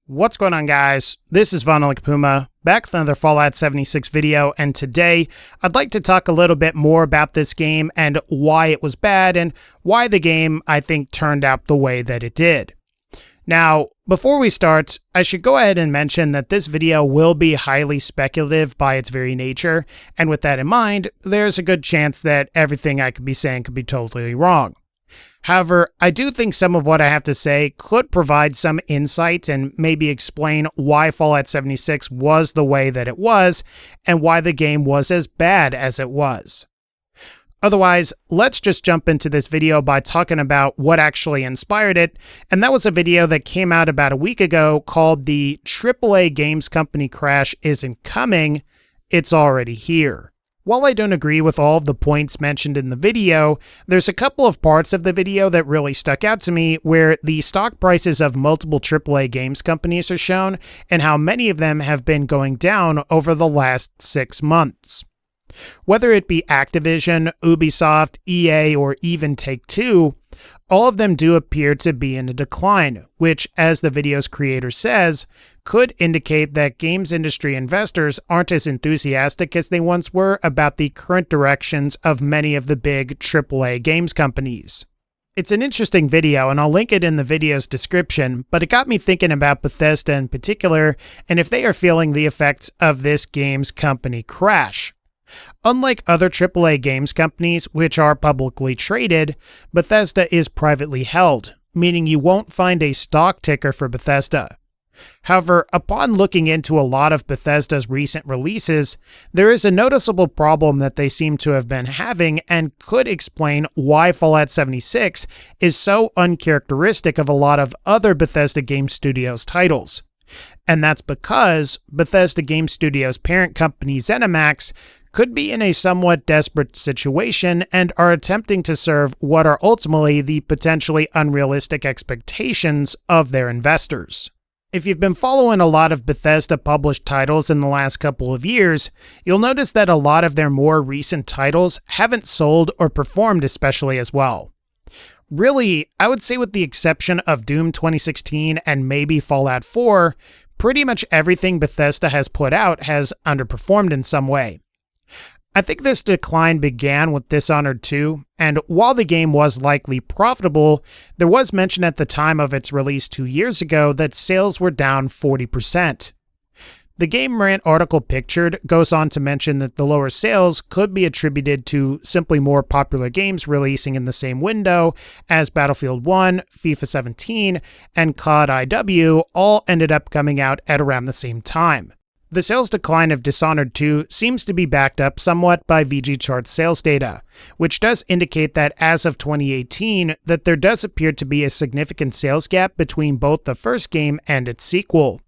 What's going on, guys? This is VinylicPuma, back with another Fallout 76 video, and today I'd like to talk a little bit more about this game and why it was bad and why the game, I think, turned out the way that it did. Now, before we start, I should go ahead and mention that this video will be highly speculative by its very nature, and with that in mind, there's a good chance that everything I could be saying could be totally wrong. However, I do think some of what I have to say could provide some insight and maybe explain why Fallout 76 was the way that it was and why the game was as bad as it was. Otherwise, let's just jump into this video by talking about what actually inspired it, and that was a video that came out about a week ago called The AAA Games Company Crash Isn't Coming, It's Already Here. While I don't agree with all of the points mentioned in the video, there's a couple of parts of the video that really stuck out to me where the stock prices of multiple AAA games companies are shown and how many of them have been going down over the last 6 months. Whether it be Activision, Ubisoft, EA, or even Take-Two, all of them do appear to be in a decline, which, as the video's creator says, could indicate that games industry investors aren't as enthusiastic as they once were about the current directions of many of the big AAA games companies. It's an interesting video, and I'll link it in the video's description, but it got me thinking about Bethesda in particular, and if they are feeling the effects of this games company crash. Unlike other AAA games companies, which are publicly traded, Bethesda is privately held, meaning you won't find a stock ticker for Bethesda. However, upon looking into a lot of Bethesda's recent releases, there is a noticeable problem that they seem to have been having and could explain why Fallout 76 is so uncharacteristic of a lot of other Bethesda Game Studios titles. And that's because Bethesda Game Studios' parent company ZeniMax could be in a somewhat desperate situation and are attempting to serve what are ultimately the potentially unrealistic expectations of their investors. If you've been following a lot of Bethesda published titles in the last couple of years, you'll notice that a lot of their more recent titles haven't sold or performed especially as well. Really, I would say with the exception of Doom 2016 and maybe Fallout 4, pretty much everything Bethesda has put out has underperformed in some way. I think this decline began with Dishonored 2, and while the game was likely profitable, there was mention at the time of its release 2 years ago that sales were down 40%. The GAMERANT article pictured goes on to mention that the lower sales could be attributed to simply more popular games releasing in the same window, as Battlefield 1, FIFA 17, and COD IW all ended up coming out at around the same time. The sales decline of Dishonored 2 seems to be backed up somewhat by VG-Chart's sales data, which does indicate that as of 2018, that there does appear to be a significant sales gap between both the first game and its sequel.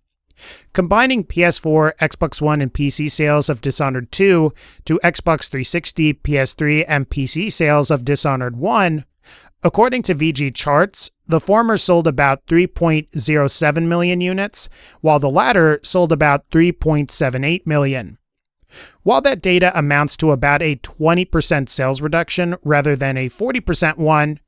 Combining PS4, Xbox One, and PC sales of Dishonored 2 to Xbox 360, PS3, and PC sales of Dishonored 1, according to VG-Charts, the former sold about 3.07 million units, while the latter sold about 3.78 million. While that data amounts to about a 20% sales reduction rather than a 40% one,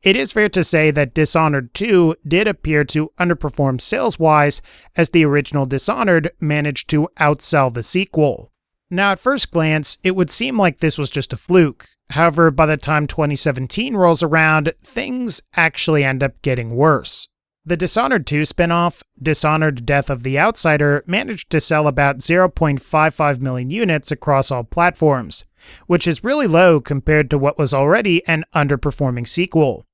it is fair to say that Dishonored 2 did appear to underperform sales-wise, as the original Dishonored managed to outsell the sequel. Now, at first glance, it would seem like this was just a fluke. However, by the time 2017 rolls around, things actually end up getting worse. The Dishonored 2 spin-off, Dishonored Death of the Outsider, managed to sell about 0.55 million units across all platforms, which is really low compared to what was already an underperforming sequel.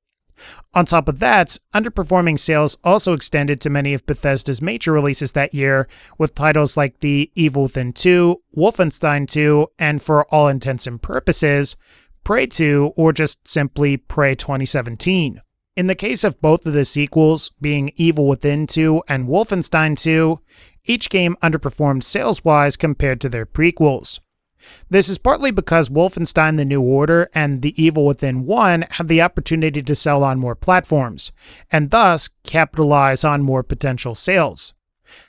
On top of that, underperforming sales also extended to many of Bethesda's major releases that year, with titles like The Evil Within 2, Wolfenstein 2, and for all intents and purposes, Prey 2, or just simply Prey 2017. In the case of both of the sequels, being Evil Within 2 and Wolfenstein 2, each game underperformed sales-wise compared to their prequels. This is partly because Wolfenstein: The New Order and The Evil Within 1 had the opportunity to sell on more platforms, and thus capitalize on more potential sales.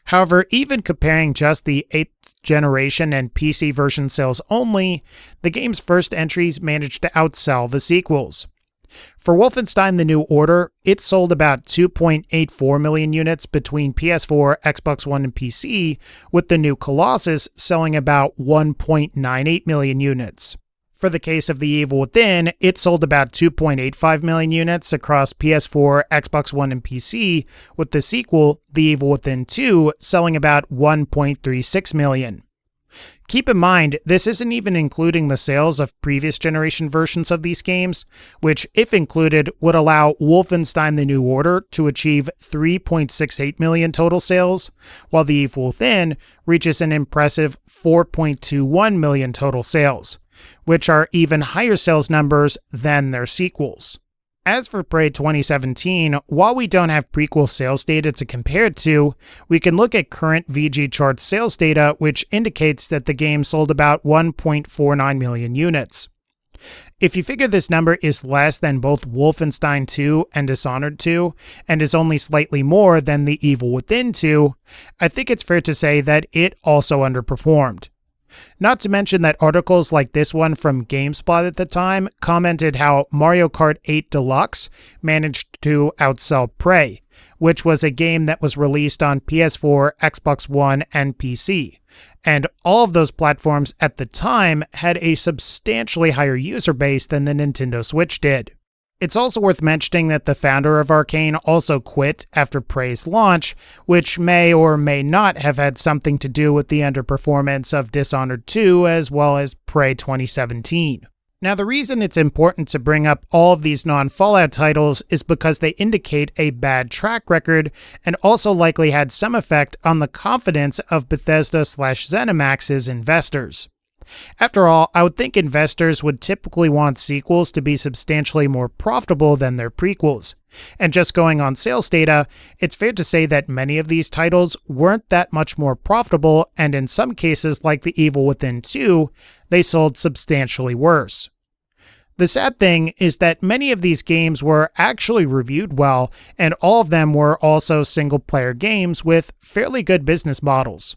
However, even comparing just the 8th generation and PC version sales only, the game's first entries managed to outsell the sequels. For Wolfenstein: The New Order, it sold about 2.84 million units between PS4, Xbox One, and PC, with the new Colossus selling about 1.98 million units. For the case of The Evil Within, it sold about 2.85 million units across PS4, Xbox One, and PC, with the sequel, The Evil Within 2, selling about 1.36 million. Keep in mind, this isn't even including the sales of previous generation versions of these games, which, if included, would allow Wolfenstein: The New Order to achieve 3.68 million total sales, while The Evil Within reaches an impressive 4.21 million total sales, which are even higher sales numbers than their sequels. As for Prey 2017, while we don't have prequel sales data to compare it to, we can look at current VG Charts sales data, which indicates that the game sold about 1.49 million units. If you figure this number is less than both Wolfenstein 2 and Dishonored 2, and is only slightly more than The Evil Within 2, I think it's fair to say that it also underperformed. Not to mention that articles like this one from GameSpot at the time commented how Mario Kart 8 Deluxe managed to outsell Prey, which was a game that was released on PS4, Xbox One, and PC. And all of those platforms at the time had a substantially higher user base than the Nintendo Switch did. It's also worth mentioning that the founder of Arkane also quit after Prey's launch, which may or may not have had something to do with the underperformance of Dishonored 2 as well as Prey 2017. Now, the reason it's important to bring up all of these non-Fallout titles is because they indicate a bad track record and also likely had some effect on the confidence of Bethesda/ZeniMax's investors. After all, I would think investors would typically want sequels to be substantially more profitable than their prequels. And just going on sales data, it's fair to say that many of these titles weren't that much more profitable, and in some cases, like The Evil Within 2, they sold substantially worse. The sad thing is that many of these games were actually reviewed well, and all of them were also single-player games with fairly good business models.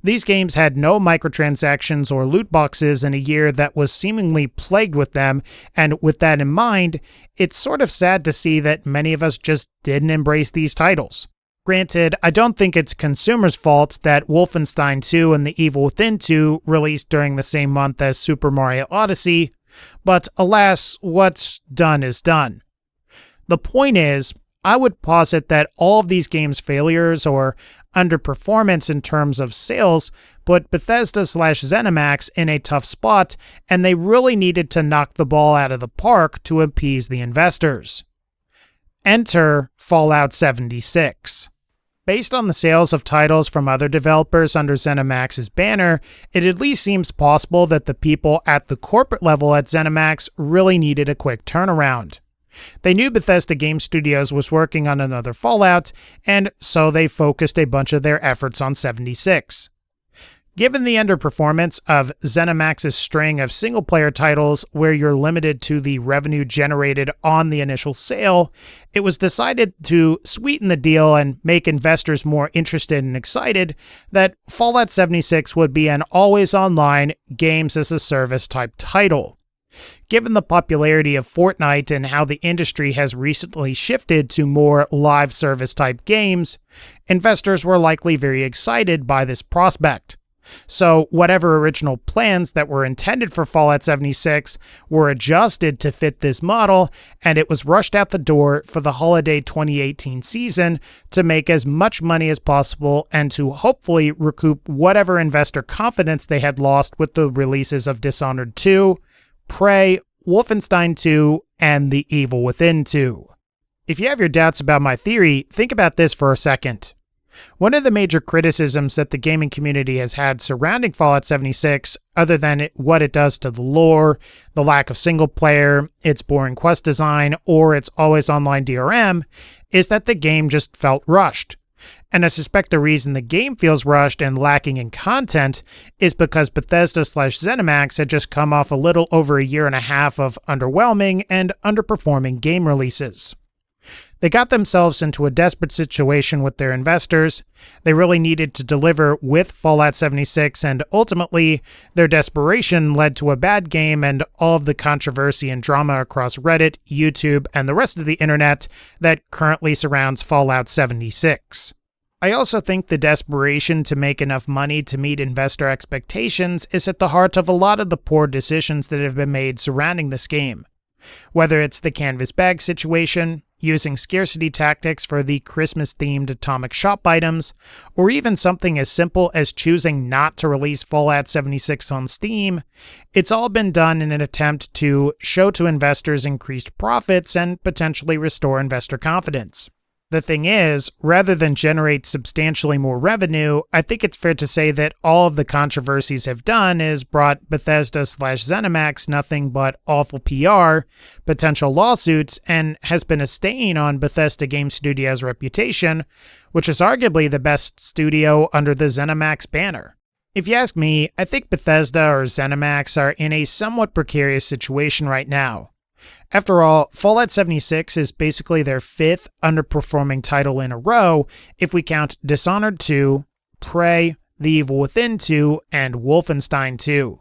These games had no microtransactions or loot boxes in a year that was seemingly plagued with them, and with that in mind, it's sort of sad to see that many of us just didn't embrace these titles. Granted, I don't think it's consumers' fault that Wolfenstein 2 and The Evil Within 2 released during the same month as Super Mario Odyssey, but alas, what's done is done. The point is, I would posit that all of these games' failures or underperformance in terms of sales put Bethesda/ZeniMax in a tough spot, and they really needed to knock the ball out of the park to appease the investors. Enter Fallout 76. Based on the sales of titles from other developers under ZeniMax's banner, it at least seems possible that the people at the corporate level at ZeniMax really needed a quick turnaround. They knew Bethesda Game Studios was working on another Fallout, and so they focused a bunch of their efforts on 76. Given the underperformance of ZeniMax's string of single-player titles where you're limited to the revenue generated on the initial sale, it was decided to sweeten the deal and make investors more interested and excited that Fallout 76 would be an always-online, games-as-a-service type title. Given the popularity of Fortnite and how the industry has recently shifted to more live service type games, investors were likely very excited by this prospect. So whatever original plans that were intended for Fallout 76 were adjusted to fit this model, and it was rushed out the door for the holiday 2018 season to make as much money as possible and to hopefully recoup whatever investor confidence they had lost with the releases of Dishonored 2, Prey, Wolfenstein 2, and The Evil Within 2. If you have your doubts about my theory, think about this for a second. One of the major criticisms that the gaming community has had surrounding Fallout 76, other than what it does to the lore, the lack of single player, its boring quest design, or its always online DRM, is that the game just felt rushed. And I suspect the reason the game feels rushed and lacking in content is because Bethesda/ZeniMax had just come off a little over a year and a half of underwhelming and underperforming game releases. They got themselves into a desperate situation with their investors. They really needed to deliver with Fallout 76, and ultimately, their desperation led to a bad game and all of the controversy and drama across Reddit, YouTube, and the rest of the internet that currently surrounds Fallout 76. I also think the desperation to make enough money to meet investor expectations is at the heart of a lot of the poor decisions that have been made surrounding this game. Whether it's the canvas bag situation, using scarcity tactics for the Christmas-themed atomic shop items, or even something as simple as choosing not to release Fallout 76 on Steam, it's all been done in an attempt to show to investors increased profits and potentially restore investor confidence. The thing is, rather than generate substantially more revenue, I think it's fair to say that all of the controversies have done is brought Bethesda/ZeniMax nothing but awful PR, potential lawsuits, and has been a stain on Bethesda Game Studios' reputation, which is arguably the best studio under the ZeniMax banner. If you ask me, I think Bethesda or ZeniMax are in a somewhat precarious situation right now. After all, Fallout 76 is basically their fifth underperforming title in a row if we count Dishonored 2, Prey, The Evil Within 2, and Wolfenstein 2.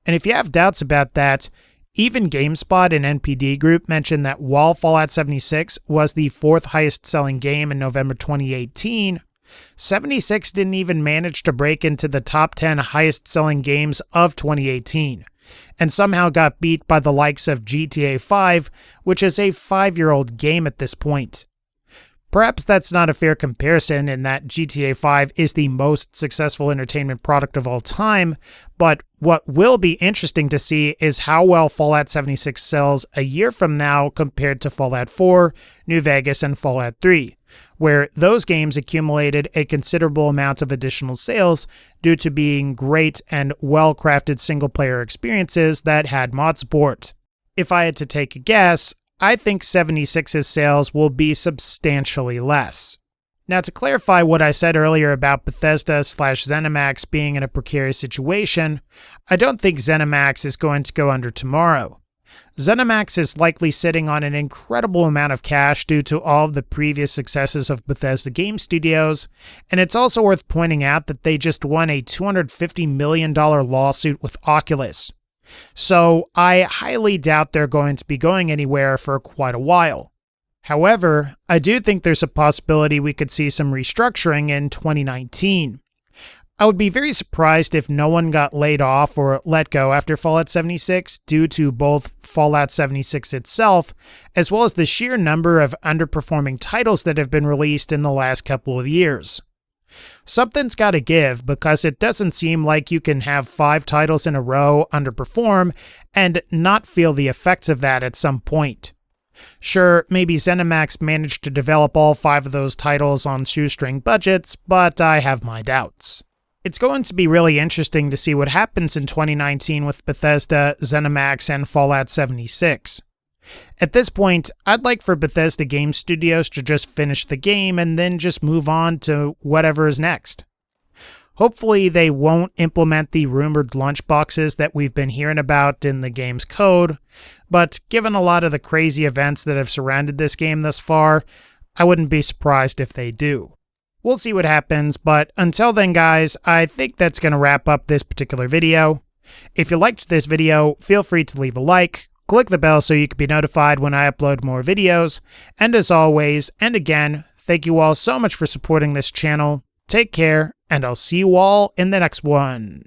And if you have doubts about that, even GameSpot and NPD Group mentioned that while Fallout 76 was the fourth highest selling game in November 2018, 76 didn't even manage to break into the top 10 highest selling games of 2018. And somehow got beat by the likes of GTA 5, which is a 5-year-old game at this point. Perhaps that's not a fair comparison in that GTA 5 is the most successful entertainment product of all time, but what will be interesting to see is how well Fallout 76 sells a year from now compared to Fallout 4, New Vegas, and Fallout 3, where those games accumulated a considerable amount of additional sales due to being great and well-crafted single-player experiences that had mod support. If I had to take a guess, I think 76's sales will be substantially less. Now, to clarify what I said earlier about Bethesda/ZeniMax being in a precarious situation, I don't think ZeniMax is going to go under tomorrow. ZeniMax is likely sitting on an incredible amount of cash due to all of the previous successes of Bethesda Game Studios, and it's also worth pointing out that they just won a $250 million lawsuit with Oculus. So I highly doubt they're going to be going anywhere for quite a while. However, I do think there's a possibility we could see some restructuring in 2019. I would be very surprised if no one got laid off or let go after Fallout 76 due to both Fallout 76 itself, as well as the sheer number of underperforming titles that have been released in the last couple of years. Something's got to give because it doesn't seem like you can have 5 titles in a row underperform and not feel the effects of that at some point. Sure, maybe ZeniMax managed to develop all 5 of those titles on shoestring budgets, but I have my doubts. It's going to be really interesting to see what happens in 2019 with Bethesda, ZeniMax, and Fallout 76. At this point, I'd like for Bethesda Game Studios to just finish the game and then just move on to whatever is next. Hopefully they won't implement the rumored lunchboxes that we've been hearing about in the game's code, but given a lot of the crazy events that have surrounded this game thus far, I wouldn't be surprised if they do. We'll see what happens, but until then guys, I think that's going to wrap up this particular video. If you liked this video, feel free to leave a like, click the bell so you can be notified when I upload more videos, and as always, and again, thank you all so much for supporting this channel. Take care, and I'll see you all in the next one.